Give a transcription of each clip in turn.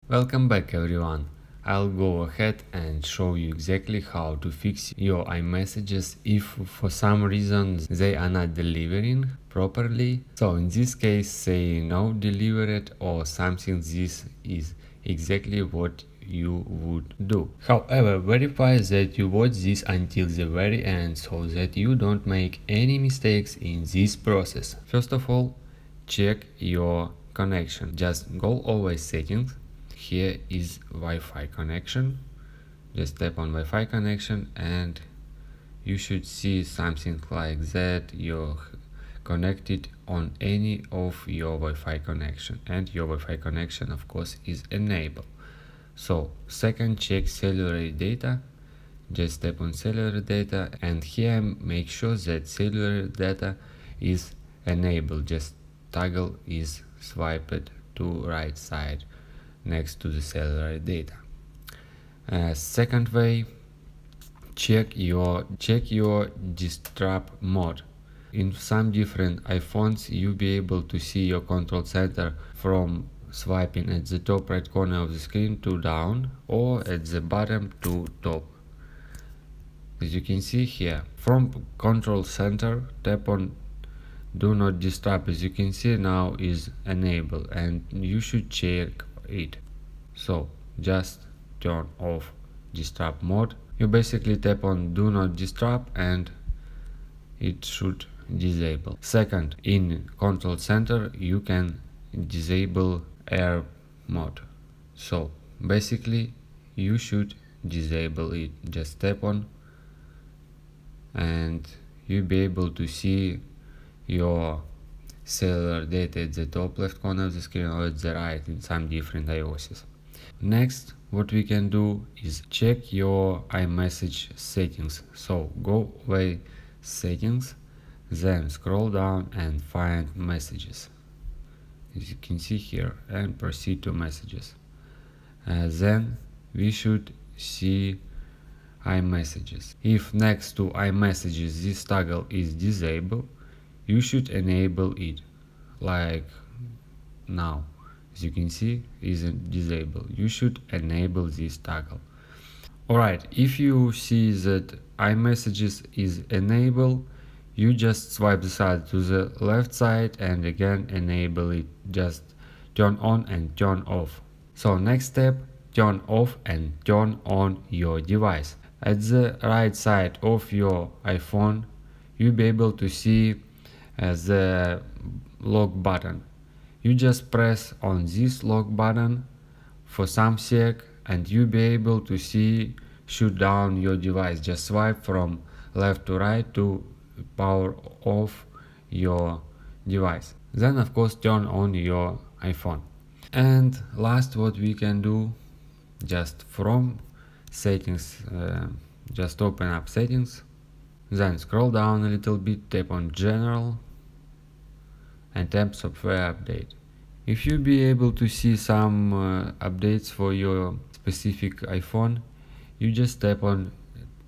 Welcome back everyone. I'll go ahead and show you exactly how to fix your iMessages if for some reason they are not delivering properly. So in this case say no delivered or something, this is exactly what you would do. However, verify that you watch this until the very end so that you don't make any mistakes in this process. First of all, check your connection. Just go over settings. Here is Wi-Fi connection. Just tap on Wi-Fi connection and you should see something like that. You're connected on any of your Wi-Fi connection, and your Wi-Fi connection of course is enabled. So second, check cellular data. Just tap on cellular data and here make sure that cellular data is enabled. Just toggle is swiped to right side next to the cellular data. Second way, check your disrupt mode. In some different iPhones you'll be able to see your control center from swiping at the top right corner of the screen to down or at the bottom to top. As you can see here, from control center, tap on do not disturb. As you can see now is enabled and you should check it. So just turn off disturb mode. You basically tap on do not disturb and it should disable. Second, in control center you can disable air mode. So basically you should disable it. Just tap on and you'll be able to see your cellular data at the top left corner of the screen or at the right in some different iOSs. Next, what we can do is check your iMessage settings. So go away settings, then scroll down and find messages, as you can see here, and proceed to messages. Then we should see iMessages. If next to iMessages this toggle is disabled, you should enable it, like now. As you can see, isn't disabled. You should enable this toggle. Alright, if you see that iMessages is enabled, you just swipe the side to the left side and again enable it. Just turn on and turn off. So next step, turn off and turn on your device. At the right side of your iPhone, you'll be able to see the lock button. You just press on this lock button for some sec and you'll be able to see shut down your device. Just swipe from left to right to power off your device. Then of course turn on your iPhone. And last, what we can do, just from settings, just open up settings, then scroll down a little bit, tap on general and tap software update. If you be able to see some updates for your specific iPhone, you just tap on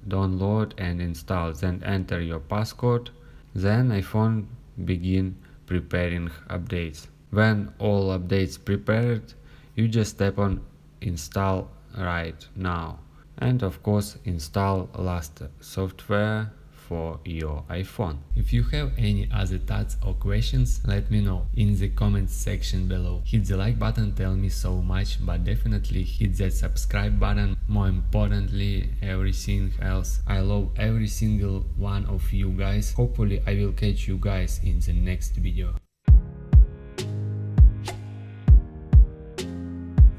download and install, then enter your passcode, then iPhone begin preparing updates. When all updates prepared, you just tap on install right now and of course install last software for your iPhone. If you have any other thoughts or questions, let me know in the comments section below. Hit the like button, tell me so much, but definitely hit that subscribe button. More importantly, everything else. I love every single one of you guys. Hopefully I will catch you guys in the next video.